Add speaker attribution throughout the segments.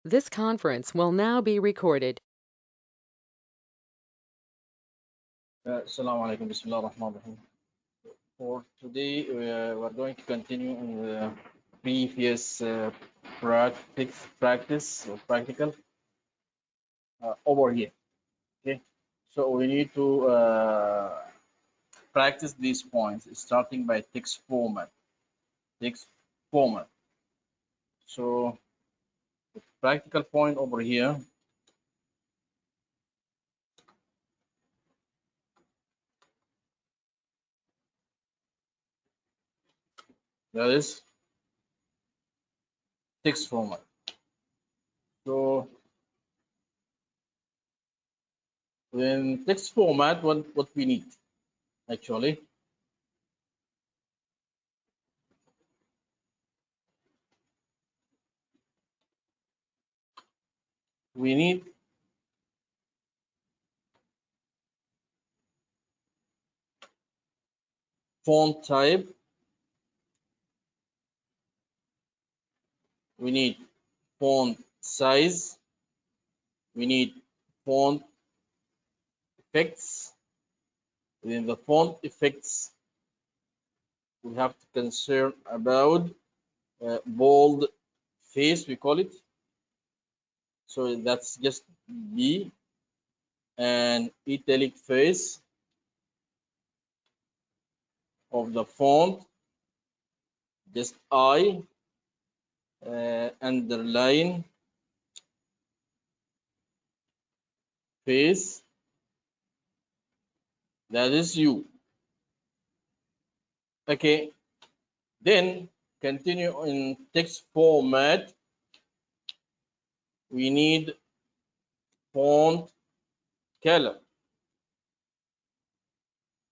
Speaker 1: This conference will now be recorded.
Speaker 2: Assalamu alaikum, bismillah ar-Rahman ar-Rahim. For today, we're going to continue on the previous practice or practical over here. Okay, so we need to practice these points starting by text format. Text format. So the practical point over here. That is text format. So in text format, what we need actually, we need font type, we need font size, we need font effects. Within the font effects, we have to concern about bold face, we call it. So that's just B, and italic face of the font, just I, underline face, that is U. Okay, then continue in text format. We need font color.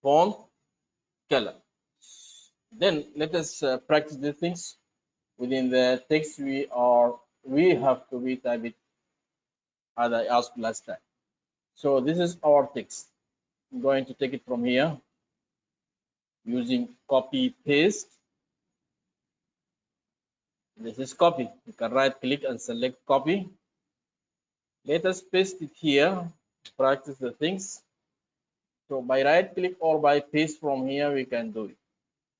Speaker 2: Font color. Then let us practice the things within the text. We have to retype it as I asked last time. So this is our text. I'm going to take it from here using copy paste. This is copy. You can right click and select copy. Let us paste it here. Practice the things. So by right click or by paste from here, we can do it.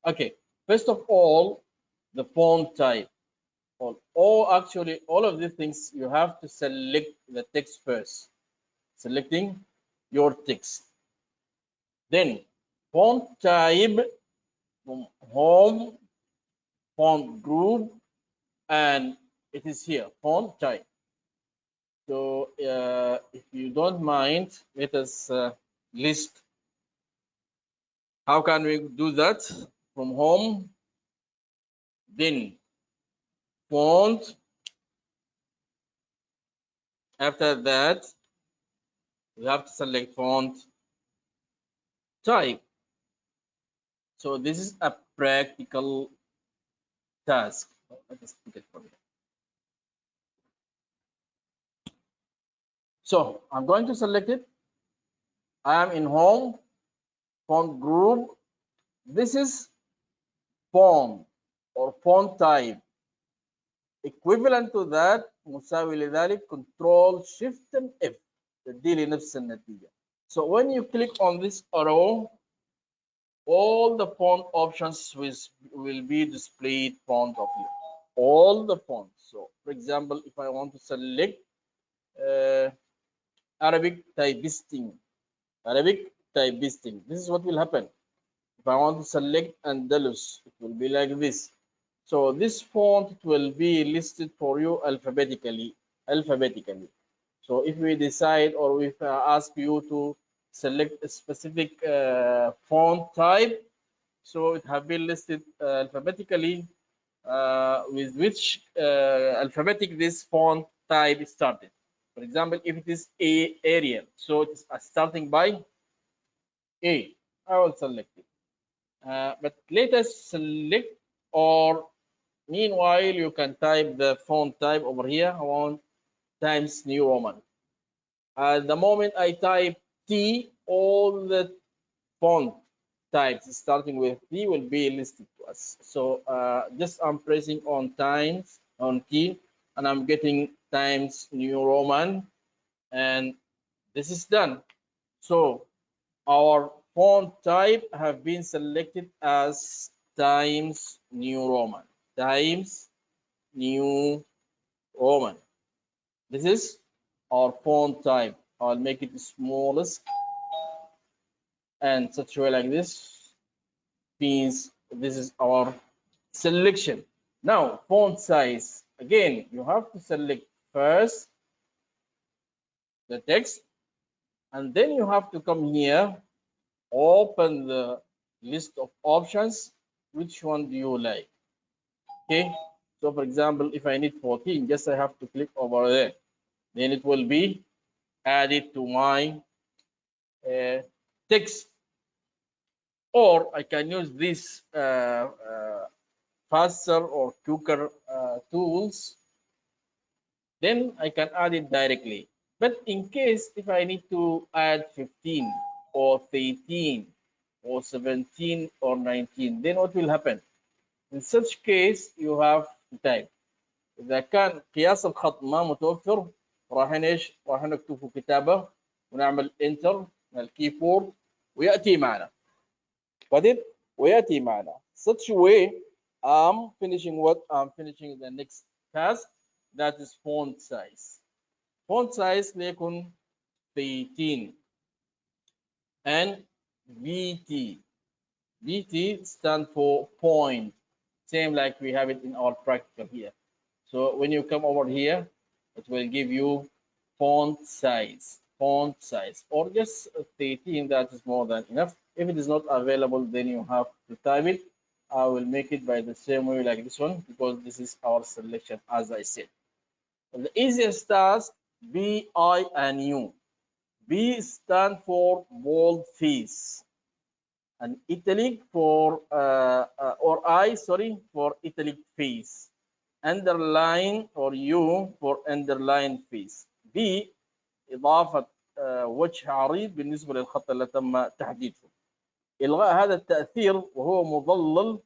Speaker 2: Okay. First of all, the font type. Actually, all of these things, you have to select the text first. Selecting your text. Then font type from home, font group, and it is here, font type. So if you don't mind, let us list. How can we do that? From home, then font. After that, we have to select font type. So this is a practical task. Let us put it for you. So I'm going to select it. I am in home, font group. This is font or font type. Equivalent to that مساوي لذلك control shift and F تدي لي نفس النتيجة. So when you click on this arrow, all the font options will be displayed in front of you. All the fonts. So for example, if I want to select Arabic typisting, this is what will happen. If I want to select Andalus, it will be like this. So this font will be listed for you alphabetically. So if we decide or if I ask you to select a specific font type, so it have been listed alphabetically with which alphabetic this font type started. For example, if it is Arial, so it is starting by A, I will select it. But let us select, or meanwhile you can type the font type over here. I want Times New Roman. At the moment I type T, all the font types starting with T will be listed to us. So just I'm pressing on Times on T, and I'm getting Times New Roman, and this is done. So our font type have been selected as Times New Roman. Times New Roman. This is our font type. I'll make it the smallest and such a way like this means this is our selection. Now font size. Again, you have to select first the text, and then you have to come here, open the list of options. Which one do you like? Okay, so for example, if I need 14, just I have to click over there, then it will be added to my text. Or I can use this faster or quicker tools, then I can add it directly. But in case if I need to add 15 or 13 or 17 or 19, then what will happen? In such case you have to type. إذا كان قياس الخط ما متوفر راح نكتب في كتابة ونعمل انتر من الكيبورد ويأتي معنا. بعدين ويأتي معنا. Such way I'm finishing the next task, that is font size. Font size ليكن 18 and VT. VT stand for point, same like we have it in our practical here. So when you come over here, it will give you font size, or just 18, that is more than enough. If it is not available, then you have to type it. I will make it by the same way like this one, because this is our selection, as I said. The easiest task, B, I, and U. B stand for boldface, and italic for for italic face, underline or U for underline face. B إضافة وجه عريض بالنسبة للخط اللي تم تحديده. إلغاء هذا التأثير وهو مظلل،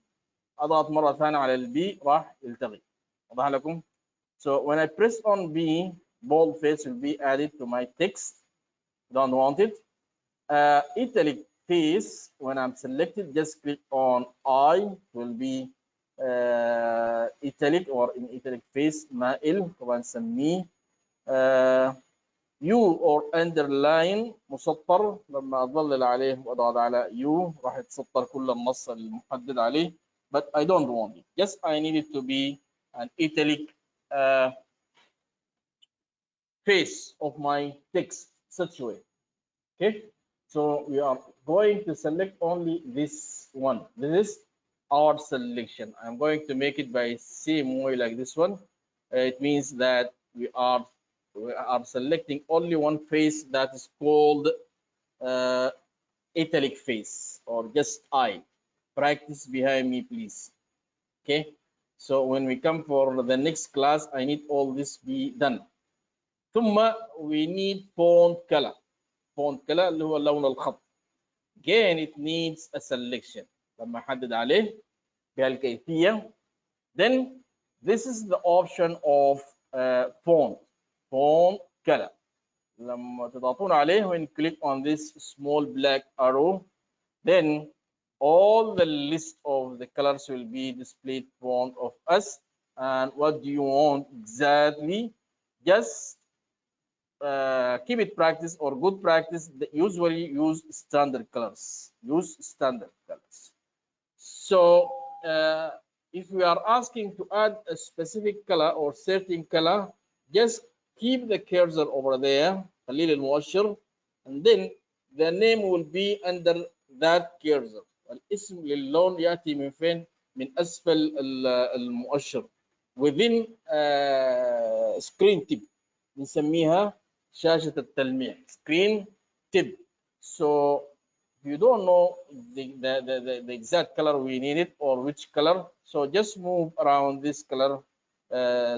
Speaker 2: أضغط مرة ثانية على البي راح يلتغي. واضح لكم؟ So when I press on B, boldface will be added to my text. Don't want it. Italic face, when I'm selected, just click on I, will be italic or in italic face مائل طبعا نسميه. U or underline مسطر، لما أظلل عليه وأضغط على U راح يتسطر كل النص المحدد عليه. But I don't want it. Just I need it to be an italic face of my text, such a way. Okay, so we are going to select only this one. This is our selection. I'm going to make it by same way like this one. It means that we are selecting only one face, that is called italic face, or just I. Practice behind me, please. Okay, so when we come for the next class, I need all this be done. ثم we need font color. Font color اللي هو لون الخط. Again it needs a selection. لما أحدد عليه بهالكيفية. Then this is the option of font color. لما تضغطون عليه when you click on this small black arrow, then all the list of the colors will be displayed in front of us. And what do you want exactly? Just keep it practice or good practice. Usually use standard colors. So if we are asking to add a specific color or certain color, just keep the cursor over there, خليه المؤشر, and then the name will be under that cursor. الاسم للون يأتي من فين؟ من أسفل المؤشر. within screen tip نسميها شاشة التلميع, screen tip. So if you don't know the exact color we need it or which color, so just move around this color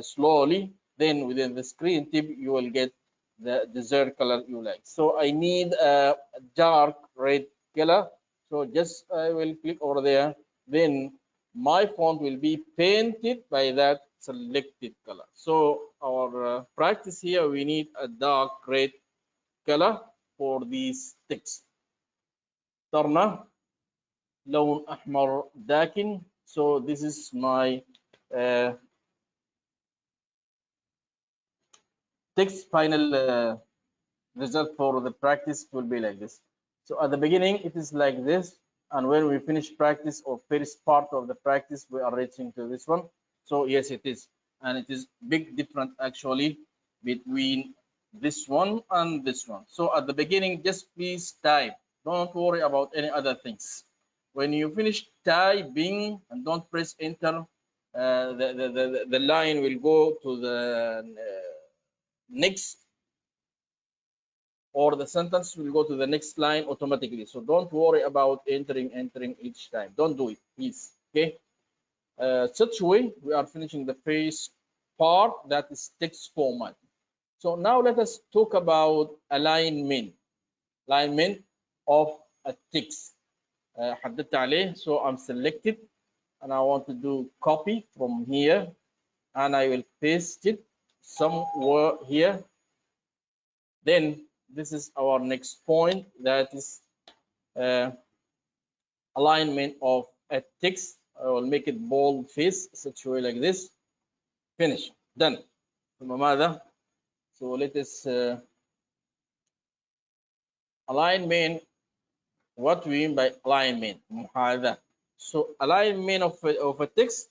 Speaker 2: slowly. Then within the screen tip, you will get the desired color you like. So I need a dark red color. So just I will click over there. Then my font will be painted by that selected color. So our practice here, we need a dark red color for these text. اخترنا لون أحمر داكن. So this is my text final result for the practice will be like this. So at the beginning, it is like this. And when we finish practice or first part of the practice, we are reaching to this one. So yes, it is. And it is big difference actually between this one and this one. So at the beginning, just please type. Don't worry about any other things. When you finish typing and don't press enter, the line will go to the next, or the sentence will go to the next line automatically. So don't worry about entering each time. Don't do it, please. Okay. Such way we are finishing the first part, that is text format. So now let us talk about alignment of a text. حددت عليه, so I'm selected and I want to do copy from here and I will paste it somewhere here. Then this is our next point, that is alignment of a text. I will make it bold face, such a way like this. Finish. Done. So let us alignment. What we mean by alignment? So alignment of a text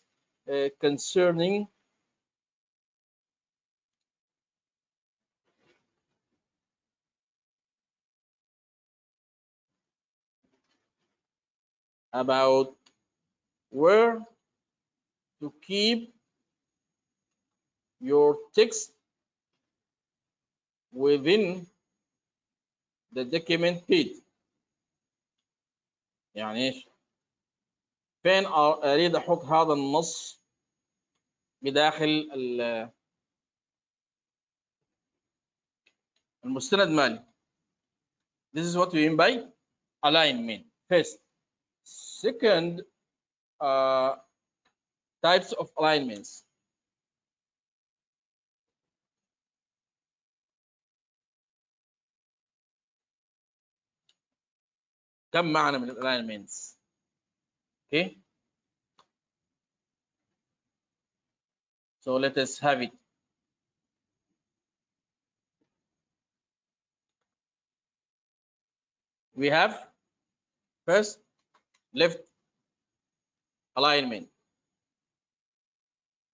Speaker 2: concerning about where to keep your text within the document page. يعني ايش؟ فين اريد احط هذا النص بداخل المستند مالي. This is what we mean by alignment. First. Second, types of alignments. كم معنى من alignments? Okay. So let us have it. We have first left alignment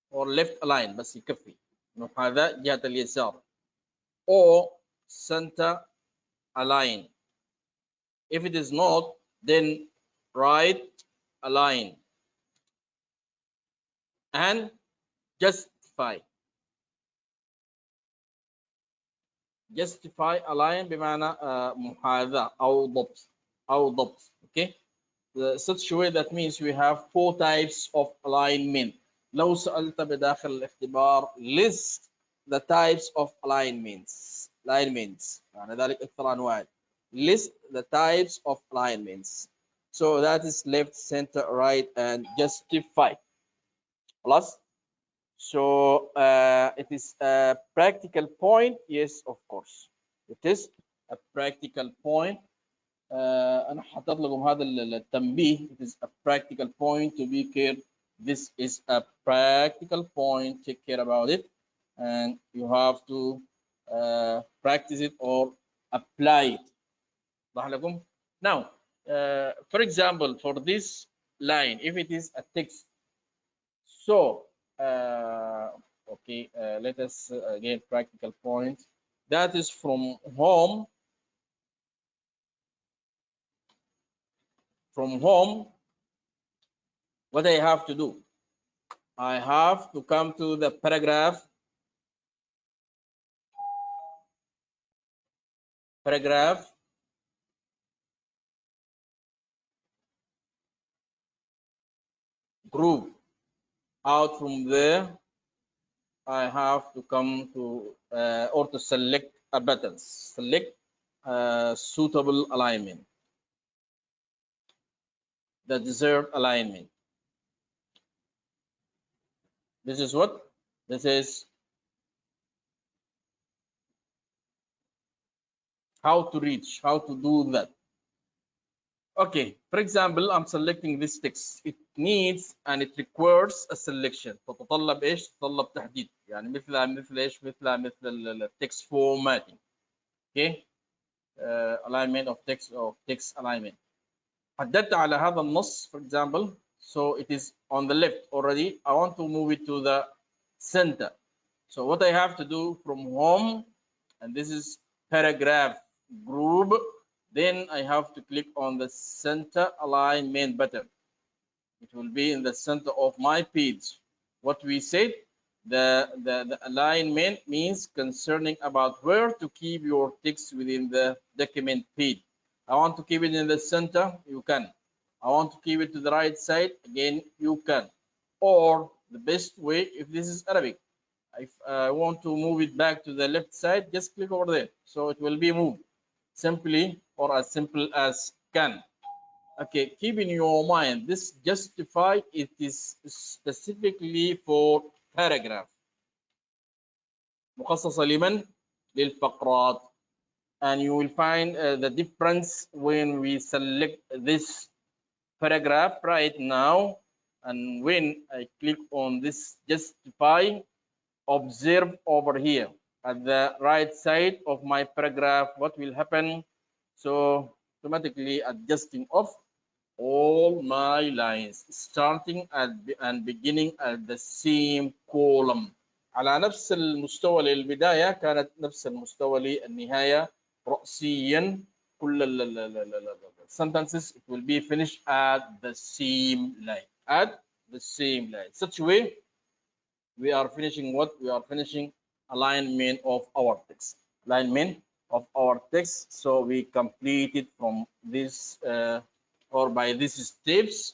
Speaker 2: or left align, بس يكفي انه هذا جهة اليسار, or center align. If it is not, then right align and justify. Justify align بمعنى محاذاة أو ضبط. Okay. Such a way that means we have 4 types of alignment. لو سألت بداخل الاختبار list the types of alignments يعني ذلك أكثر أنواع. List the types of alignments. So that is left, center, right, and justify. Plus, so it is a practical point. Yes, of course, it is a practical point. أنا حاطط لكم هذا التنبيه. It is a practical point to be care. This is a practical point. Take care about it, and you have to practice it or apply it. Now, for example, for this line, if it is a text, so okay, let us again practical point. That is from home. From home, what I have to do? I have to come to the paragraph group. Out from there, I have to come to or to select a button. Select suitable alignment, the desired alignment. This is what This is how to reach, how to do that. Okay, for example, I'm selecting this text. It needs and it requires a selection. تتطلب ايش؟ تتطلب تحديد. يعني مثل ايش؟ مثل text formatting. Okay, alignment of text or text alignment. حددت على هذا النص, for example, so it is on the left already. I want to move it to the center. So what I have to do from home, and this is paragraph group, then I have to click on the center alignment button. It will be in the center of my page. What we said, the alignment means concerning about where to keep your text within the document page. I want to keep it in the center, you can. I want to keep it to the right side, again, you can. Or the best way, if this is Arabic, if I want to move it back to the left side, just click over there. So it will be moved simply or as simple as can. Okay, keep in your mind this justify, it is specifically for paragraph. مخصصة لمن؟ للفقرات. And you will find the difference when we select this paragraph right now, and when I click on this justify, observe over here at the right side of my paragraph what will happen. So automatically adjusting off all my lines starting at and beginning at the same column. على نفس المستوى للبداية كانت نفس المستوى للنهاية رأسيا. كل sentences it will be finished at the same line. At the same line. Such way we are finishing what? We are finishing alignment of our text. Alignment of our text. So we completed from this or by these steps.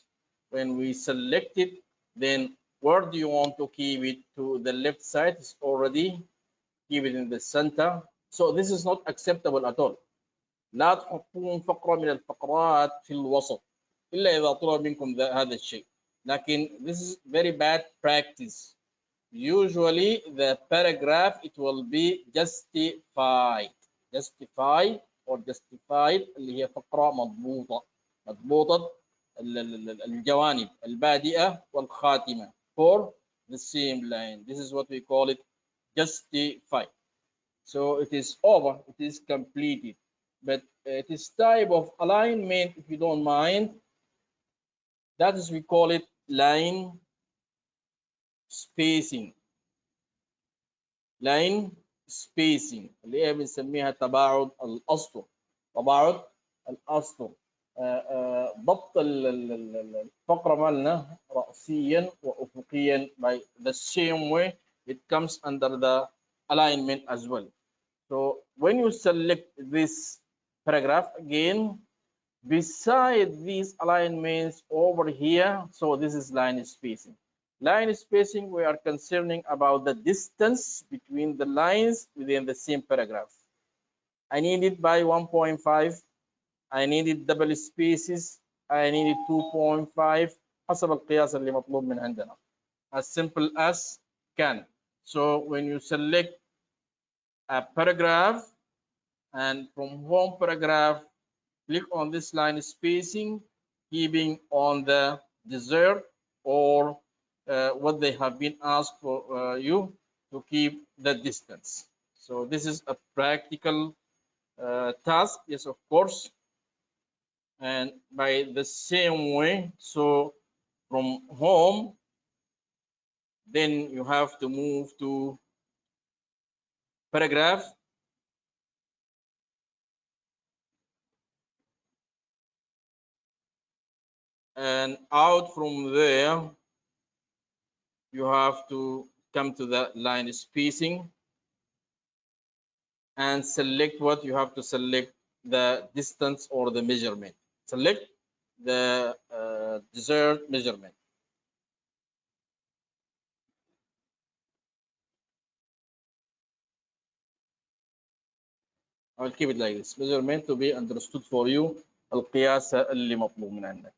Speaker 2: When we select it, then where do you want to keep it? To the left side is already, keep it in the center. So this is not acceptable at all. لا تحطون فقرة من الفقرات في الوسط إلا إذا طلب منكم هذا الشيء. لكن this is very bad practice. Usually the paragraph it will be justified or justified اللي هي فقرة مضبوطة الجوانب البادئة والخاتمة for the same line. This is what we call it justified. So it is over, it is completed, but it is type of alignment, if you don't mind, that is we call it line spacing. line spacing اللي هي بنسميها تباعد الأسطر. تباعد الأسطر. ضبط الفقرة مالنا رأسيا وأفقيا by the same way it comes under the alignment as well. So when you select this paragraph again, beside these alignments over here, so this is line spacing. Line spacing, we are concerning about the distance between the lines within the same paragraph. I need it by 1.5. I need it double spaces. I need it 2.5 حسب القياس اللي مطلوب من عندنا. As simple as can. So when you select a paragraph and from home paragraph, click on this line spacing, keeping on the desired or what they have been asked for you to keep the distance. So this is a practical task, yes, of course. And by the same way, so from home, then you have to move to paragraph. And out from there, you have to come to the line spacing and select what you have to select, the distance or the measurement. Select the desired measurement. I'll keep it like this. Measurement to be understood for you. القياس اللي مطلوب من عندك.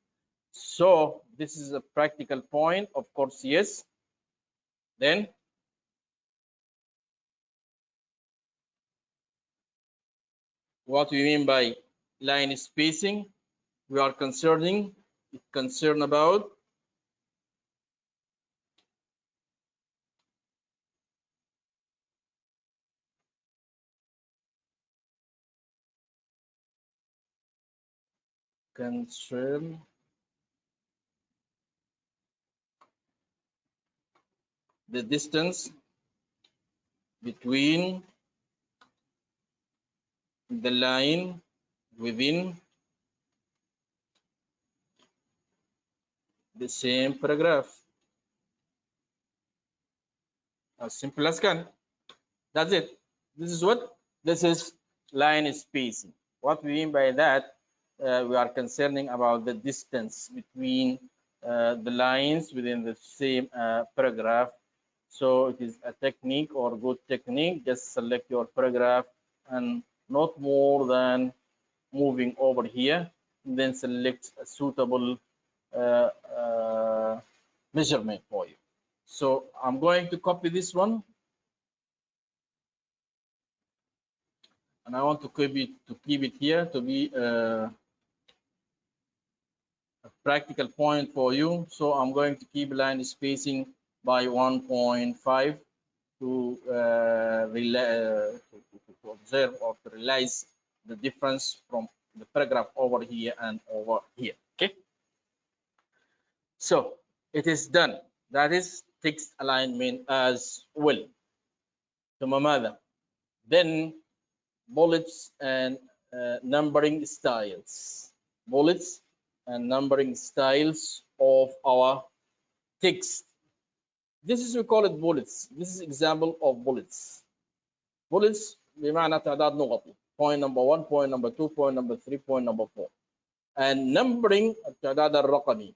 Speaker 2: So this is a practical point, of course, yes. Then What we mean by line spacing, we are concerned about the distance between the line within the same paragraph. As simple as can. That's it. This is line spacing. What we mean by that, we are concerning about the distance between the lines within the same paragraph. So it is a technique or good technique. Just select your paragraph and not more than moving over here, and then select a suitable measurement for you. So I'm going to copy this one, and I want to keep it here to be a practical point for you. So I'm going to keep line spacing by 1.5 to observe or to realize the difference from the paragraph over here and over here. Okay. So it is done. That is text alignment as well. ثم ماذا؟ Then bullets and numbering styles. Bullets and numbering styles of our text. This is, we call it bullets. This is example of bullets. Bullets بمعنى تعداد نقطي. Point number 1, point number 2, point number 3, point number 4. And numbering التعداد الرقمي.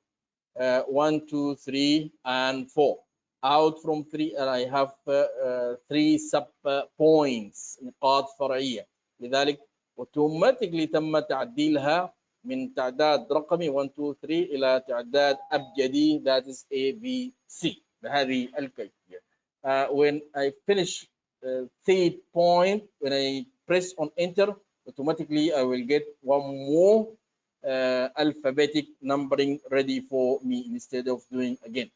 Speaker 2: 1, 2, 3, and 4. Out from 3, I have 3 sub points, نقاط فرعية. لذلك automatically تم تعديلها من تعداد رقمي 1 2 3 إلى تعداد أبجدي, that is A B C بهذه الكيفية. When I finish third point, when I press on enter, automatically I will get one more alphabetic numbering ready for me instead of doing again.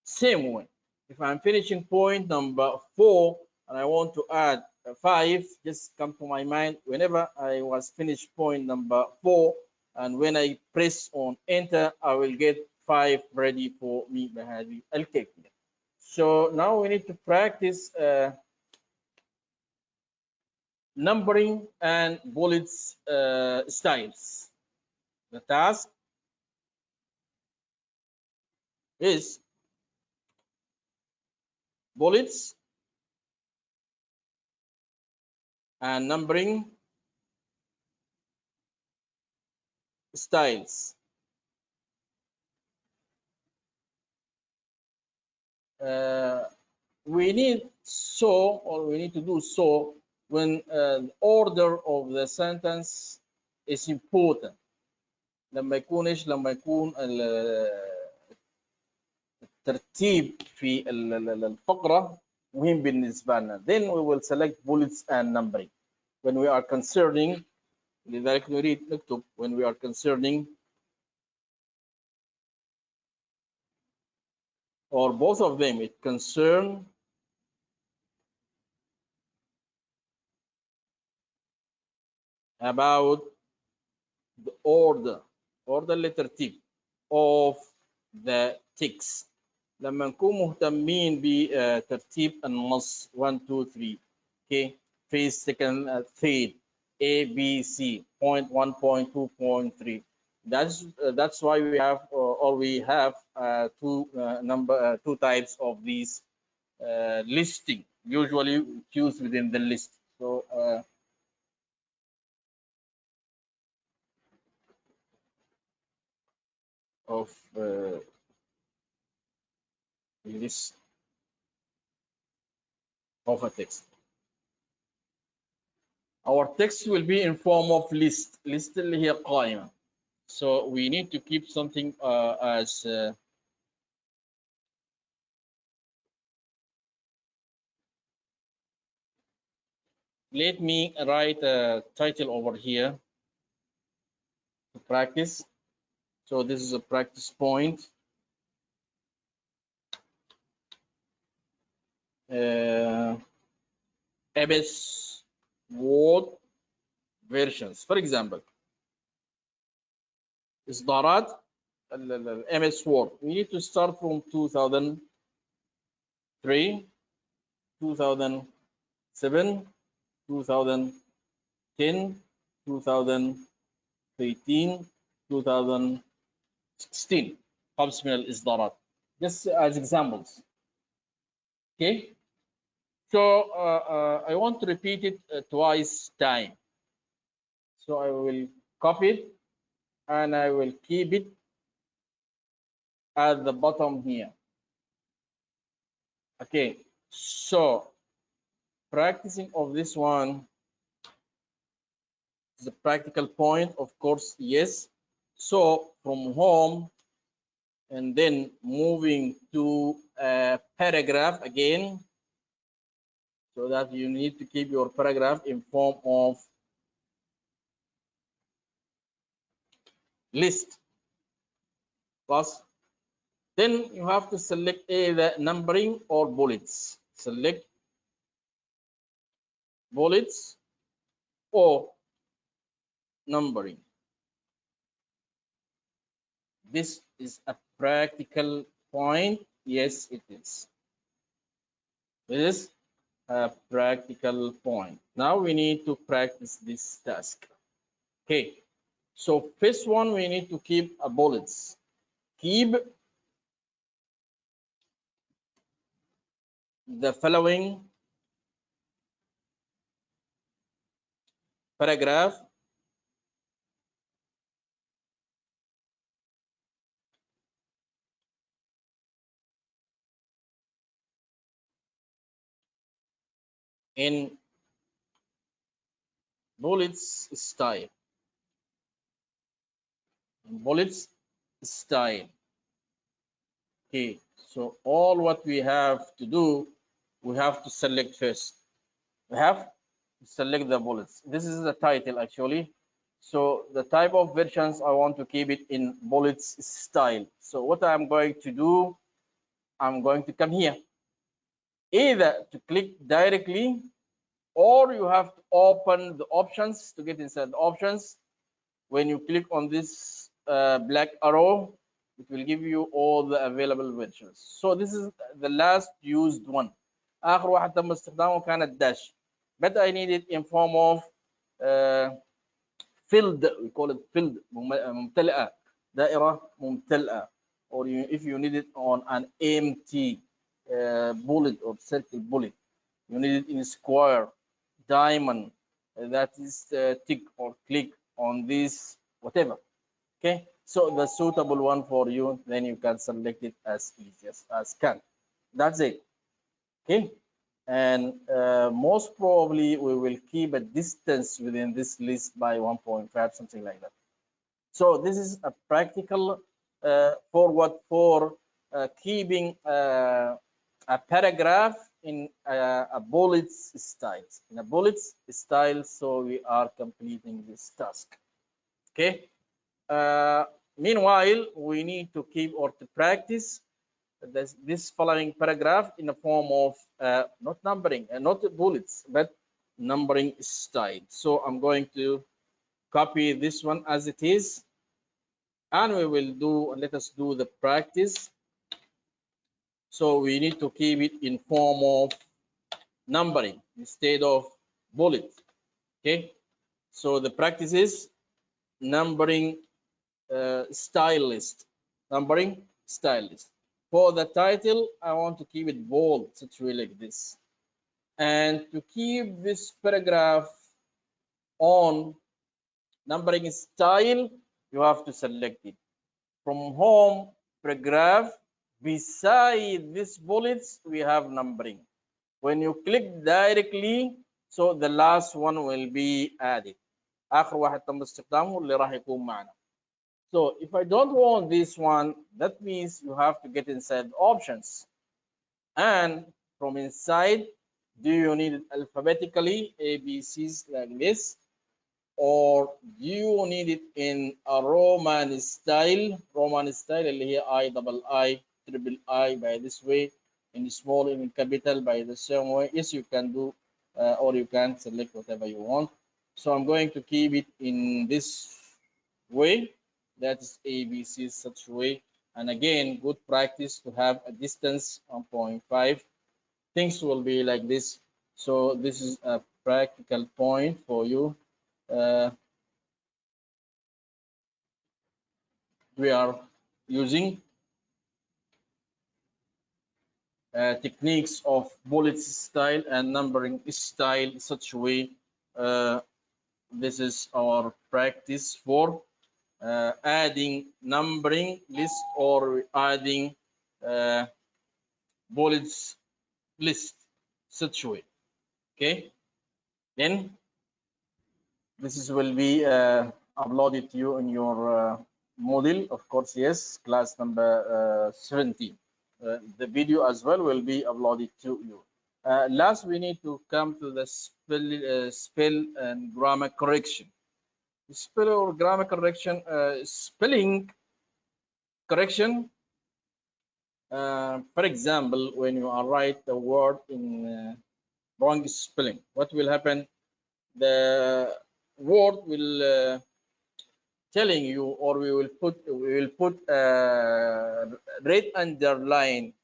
Speaker 2: Same way, if I'm finishing point number 4 and I want to add 5, just come to my mind whenever I was finished point number 4, and when I press on enter, I will get 5 ready for me بهذه الكيفية. So now we need to practice numbering and bullets styles. The task is bullets and numbering styles. We need to do so when the order of the sentence is important. لما يكون الترتيب في الفقرة مهم بالنسبة لنا. Then we will select bullets and numbering. When we are concerning, لذلك نريد نكتب when we are concerning, or both of them, it concern about the order الترتيب of the text. لما نكون مهتمين بترتيب النص 1 2 3 okay, first second third A B C point 1 point 2 point 3. That's why we have two types of these listing. Usually choose within the list. So of list of a text. Our text will be in form of list. List اللي هي قائمة. So we need to keep something as let me write a title over here to practice. So this is a practice point. MS Word versions. For example, إصدارات ال MS Word. We need to start from 2003, 2007, 2010, 2013, 2016. خمس من الإصدارات. Just as examples. Okay. So I want to repeat it twice time. So I will copy it and I will keep it at the bottom here. Okay, so practicing of this one is a practical point, of course, yes. So from home and then moving to a paragraph again, so that you need to keep your paragraph in form of list. Plus, then you have to select either numbering or bullets. Select bullets or numbering. This is a practical point. Yes, it is. It is a practical point. Now we need to practice this task. Okay. So first one, we need to keep a bullets. Keep the following paragraph in bullets style. Bullets style. Okay. So all what we have to do, we have to select first. We have to select the bullets. This is the title actually. So the type of versions, I want to keep it in bullets style. So what I'm going to do, I'm going to come here. Either to click directly, or you have to open the options to get inside the options. When you click on this black arrow, it will give you all the available versions. So this is the last used one. آخر واحد تم استخدامه كان الداش. But I need it in form of filled. We call it filled. ممتلئة. دائرة ممتلئة. Or if you need it on an empty bullet or circle bullet, you need it in square, diamond. That is tick or click on this, whatever. Okay, so the suitable one for you, then you can select it as easy as can. That's it. Okay, and most probably we will keep a distance within this list by 1.5, something like that. So this is a practical for keeping a paragraph in a bullets style. In a bullets style, so we are completing this task. Okay. Meanwhile, we need to keep or to practice this following paragraph in the form of not numbering and not bullets, but numbering style. So I'm going to copy this one as it is, and we will do, let us do the practice. So we need to keep it in form of numbering instead of bullet. Okay, so the practice is numbering style list. Numbering style list. For the title, I want to keep it bold, situated like this. And to keep this paragraph on numbering style, you have to select it. From home, paragraph, beside these bullets, we have numbering. When you click directly, so the last one will be added. آخر واحد تم استخدامه اللي راح يكون معنا. So if I don't want this one, that means you have to get inside options. And from inside, Do you need it alphabetically, A, B, C's like this? Or do you need it in a Roman style? Roman style اللي هي I double I triple I by this way, in small in capital by the same way. Yes, you can do, or you can select whatever you want. So I'm going to keep it in this way. That is ABC such way. And again, good practice to have a distance 1.5. Things will be like this. So this is a practical point for you. We are using techniques of bullet style and numbering style such a way. Uh, this is our practice for adding numbering list or adding uh, bullets list such a way. Okay, then this is will be uploaded to you in your module, of course. Yes, class number 17. The video as well will be uploaded to you. Last, we need to come to the spell and grammar correction. Spell or grammar correction, spelling correction. For example, when you are write the word in wrong spelling, what will happen? The word will telling you, or we will put red underline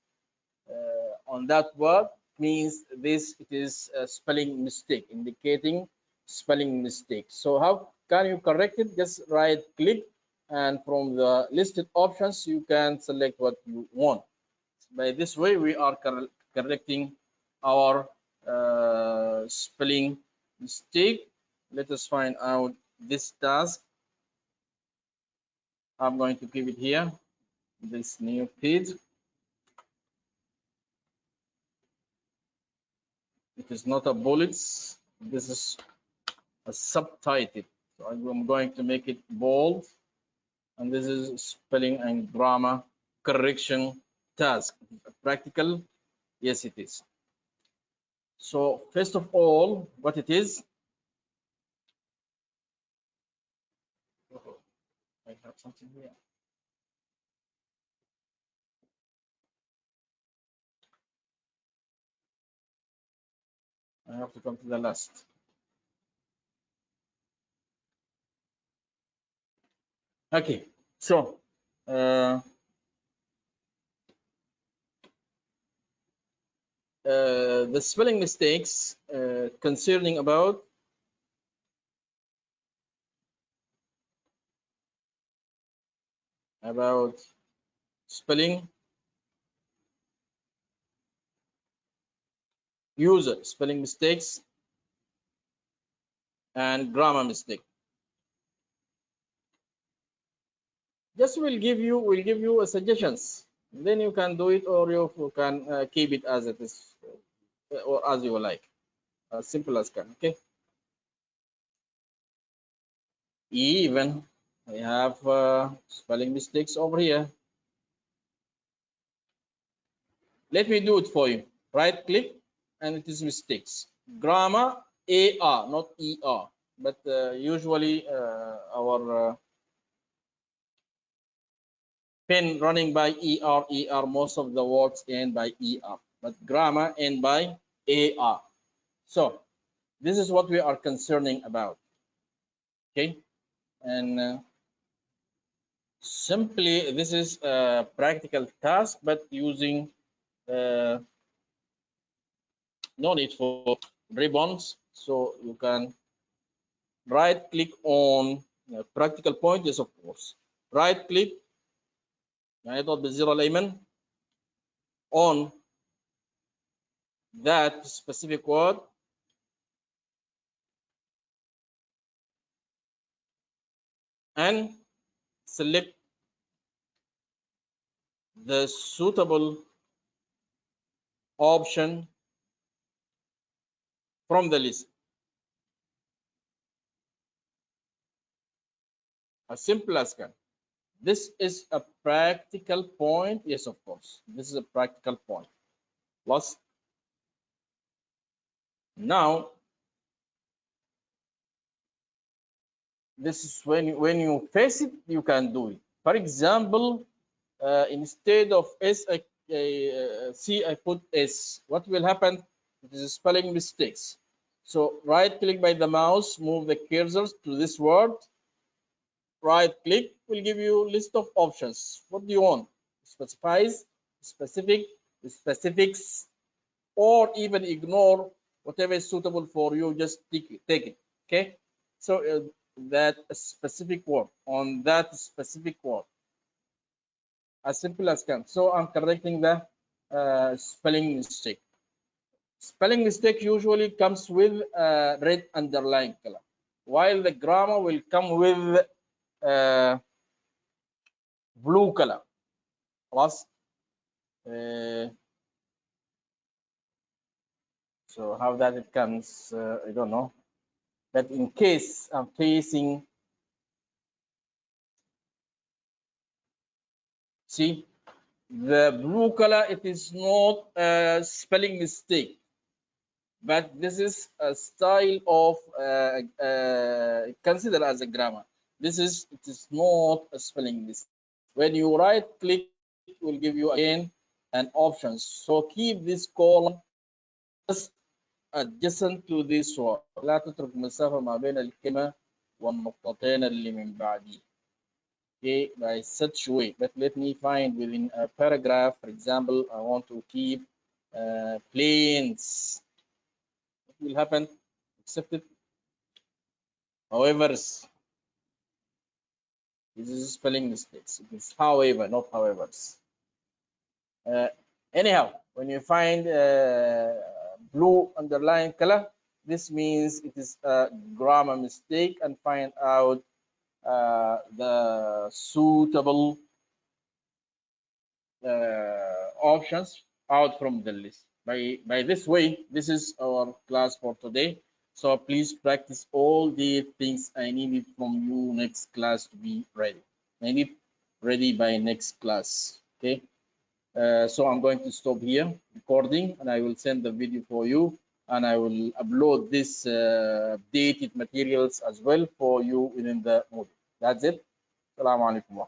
Speaker 2: on that word, means this it is a spelling mistake, indicating spelling mistake. So how can you correct it? Just right click, and from the listed options you can select what you want. By this way we are correcting our spelling mistake. Let us find out this task. I'm going to give it here, this new page. It is not a bullets. This is a subtitle. So I'm going to make it bold. And this is spelling and grammar correction task. Practical? Yes, it is. So first of all, what it is? I have something here. I have to come to the last. Okay, so the spelling mistakes concerning about spelling user spelling mistakes and grammar mistake. Just will give you suggestions. Then you can do it, or you can keep it as it is, or as you like. As simple as can. Okay. Even I have spelling mistakes over here. Let me do it for you. Right click, and it is mistakes. Grammar AR, not ER. But usually our pen running by ER, most of the words end by ER. But grammar end by AR. So this is what we are concerning about. Okay, and simply this is a practical task, but using no need for ribbons. So you can right click on practical point. Yes, of course. Right click يعني اضغط بالزر الايمن on that specific word, and select the suitable option from the list. As simple as can. This is a practical point. Yes, of course. This is a practical point. Plus, Now, this is when you face it, you can do it. For example, instead of C, I put S. What will happen? It is spelling mistakes. So right click by the mouse, move the cursors to this word. Right click will give you list of options. What do you want? Specifies, specific, specifics, or even ignore whatever is suitable for you. Just take it. Okay. So that specific word on that specific word, as simple as can. So I'm correcting the spelling mistake. Spelling mistake usually comes with red underline color, while the grammar will come with blue color. Plus, so how that it comes, I don't know. But in case I'm facing, see, the blue color, it is not a spelling mistake, but this is a style of considered as a grammar. It is not a spelling mistake. When you right click, it will give you again an options. So keep this column just adjacent to this word. لا تترك مسافة ما بين الكلمة والنقطتين اللي من بعديه. Okay, by such way. But let me find within a paragraph, for example, I want to keep planes. What will happen? Accept it. However, this is spelling mistakes. It is however, not however. Anyhow, when you find blue underline color, this means it is a grammar mistake, and find out the suitable options out from the list. By this way, this is our class for today. So please practice all the things I needed from you next class to be ready. I need ready by next class. Okay. So I'm going to stop here recording, and I will send the video for you, and I will upload this updated materials as well for you within the module. That's it. Assalamu alaikum.